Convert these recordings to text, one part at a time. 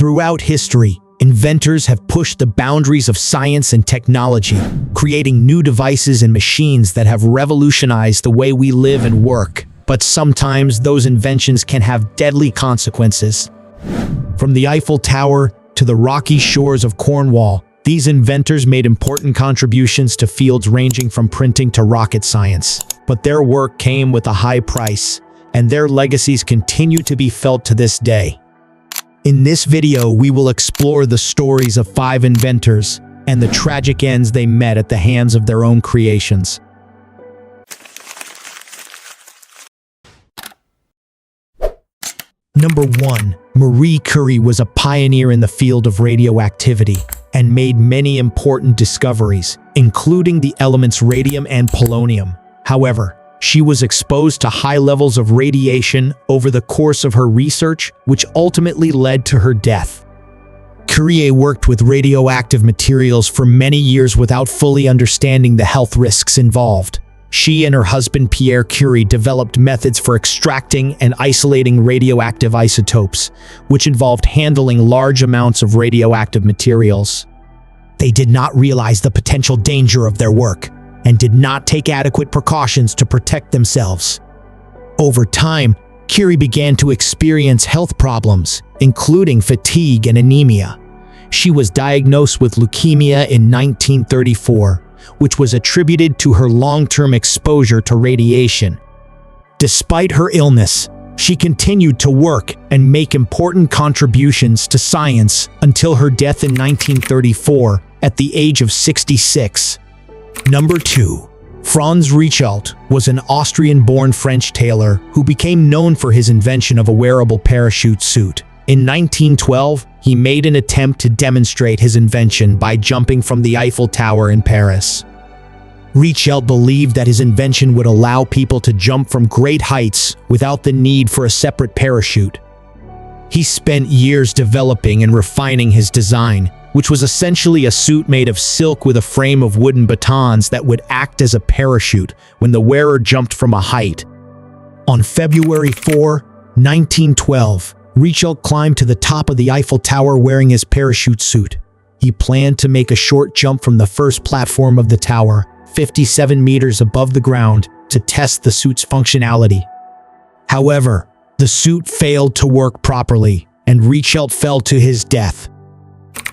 Throughout history, inventors have pushed the boundaries of science and technology, creating new devices and machines that have revolutionized the way we live and work. But sometimes those inventions can have deadly consequences. From the Eiffel Tower to the rocky shores of Cornwall, these inventors made important contributions to fields ranging from printing to rocket science. But their work came with a high price, and their legacies continue to be felt to this day. In this video, we will explore the stories of 5 inventors and the tragic ends they met at the hands of their own creations. Number 1. Marie Curie was a pioneer in the field of radioactivity and made many important discoveries, including the elements radium and polonium. However, she was exposed to high levels of radiation over the course of her research, which ultimately led to her death. Curie worked with radioactive materials for many years without fully understanding the health risks involved. She and her husband Pierre Curie developed methods for extracting and isolating radioactive isotopes, which involved handling large amounts of radioactive materials. They did not realize the potential danger of their work and did not take adequate precautions to protect themselves. Over time, Curie began to experience health problems, including fatigue and anemia. She was diagnosed with leukemia in 1934, which was attributed to her long-term exposure to radiation. Despite her illness, she continued to work and make important contributions to science until her death in 1934 at the age of 66. Number 2. Franz Reichelt was an Austrian-born French tailor who became known for his invention of a wearable parachute suit. In 1912, he made an attempt to demonstrate his invention by jumping from the Eiffel Tower in Paris. Reichelt believed that his invention would allow people to jump from great heights without the need for a separate parachute. He spent years developing and refining his design, which was essentially a suit made of silk with a frame of wooden batons that would act as a parachute when the wearer jumped from a height. On February 4, 1912, Reichelt climbed to the top of the Eiffel Tower wearing his parachute suit. He planned to make a short jump from the first platform of the tower, 57 meters above the ground, to test the suit's functionality. However, the suit failed to work properly, and Reichelt fell to his death.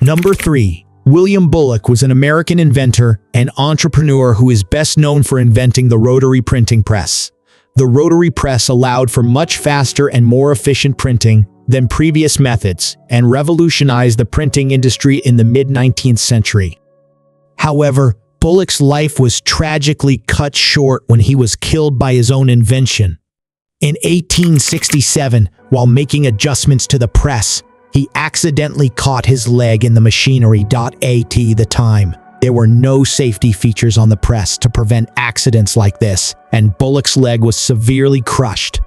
Number 3. William Bullock was an American inventor and entrepreneur who is best known for inventing the rotary printing press. The rotary press allowed for much faster and more efficient printing than previous methods and revolutionized the printing industry in the mid-19th century. However, Bullock's life was tragically cut short when he was killed by his own invention. In 1867, while making adjustments to the press, he accidentally caught his leg in the machinery. At the time, there were no safety features on the press to prevent accidents like this, and Bullock's leg was severely crushed.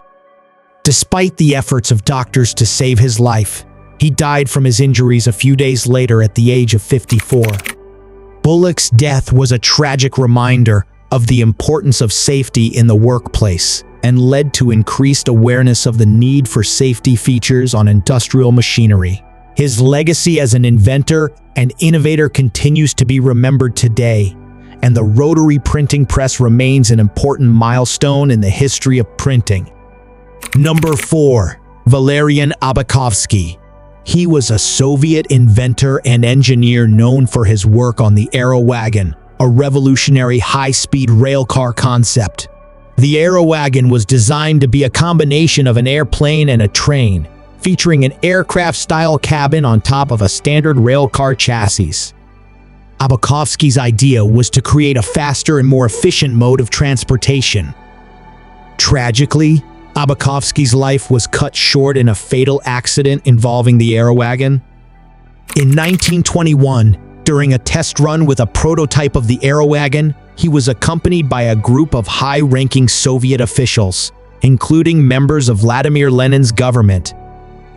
Despite the efforts of doctors to save his life, he died from his injuries a few days later at the age of 54. Bullock's death was a tragic reminder of the importance of safety in the workplace and led to increased awareness of the need for safety features on industrial machinery. His legacy as an inventor and innovator continues to be remembered today, and the rotary printing press remains an important milestone in the history of printing. Number 4. Valerian Abakovsky. He was a Soviet inventor and engineer known for his work on the Aerowagon, a revolutionary high-speed railcar concept. The Aerowagon was designed to be a combination of an airplane and a train, featuring an aircraft-style cabin on top of a standard railcar chassis. Abakovsky's idea was to create a faster and more efficient mode of transportation. Tragically, Abakovsky's life was cut short in a fatal accident involving the Aerowagon. In 1921, during a test run with a prototype of the Aerowagon, he was accompanied by a group of high-ranking Soviet officials, including members of Vladimir Lenin's government.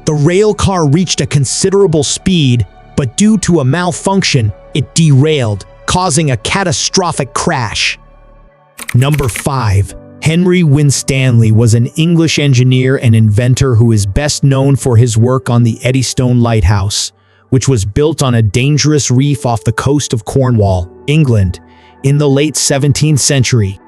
The rail car reached a considerable speed, but due to a malfunction, it derailed, causing a catastrophic crash. Number 5. Henry Winstanley was an English engineer and inventor who is best known for his work on the Eddystone Lighthouse, which was built on a dangerous reef off the coast of Cornwall, England, in the late 17th century.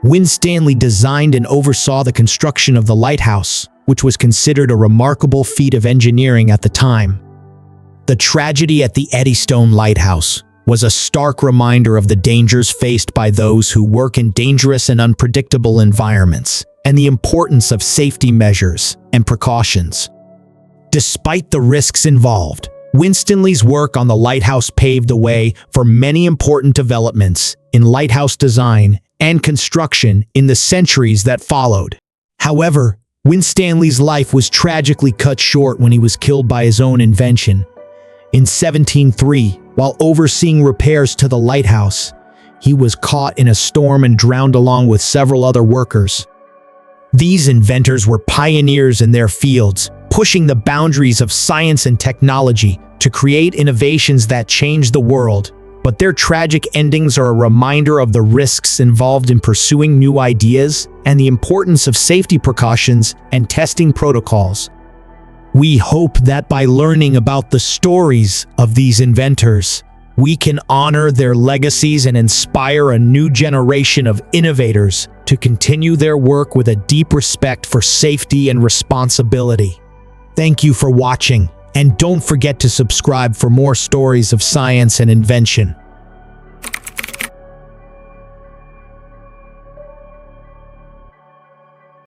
Winstanley designed and oversaw the construction of the lighthouse, which was considered a remarkable feat of engineering at the time. The tragedy at the Eddystone Lighthouse was a stark reminder of the dangers faced by those who work in dangerous and unpredictable environments, and the importance of safety measures and precautions. Despite the risks involved, Winstanley's work on the lighthouse paved the way for many important developments in lighthouse design and construction in the centuries that followed. However, Winstanley's life was tragically cut short when he was killed by his own invention. In 1703, while overseeing repairs to the lighthouse, he was caught in a storm and drowned along with several other workers. These inventors were pioneers in their fields, pushing the boundaries of science and technology to create innovations that changed the world, but their tragic endings are a reminder of the risks involved in pursuing new ideas and the importance of safety precautions and testing protocols. We hope that by learning about the stories of these inventors, we can honor their legacies and inspire a new generation of innovators to continue their work with a deep respect for safety and responsibility. Thank you for watching, and don't forget to subscribe for more stories of science and invention.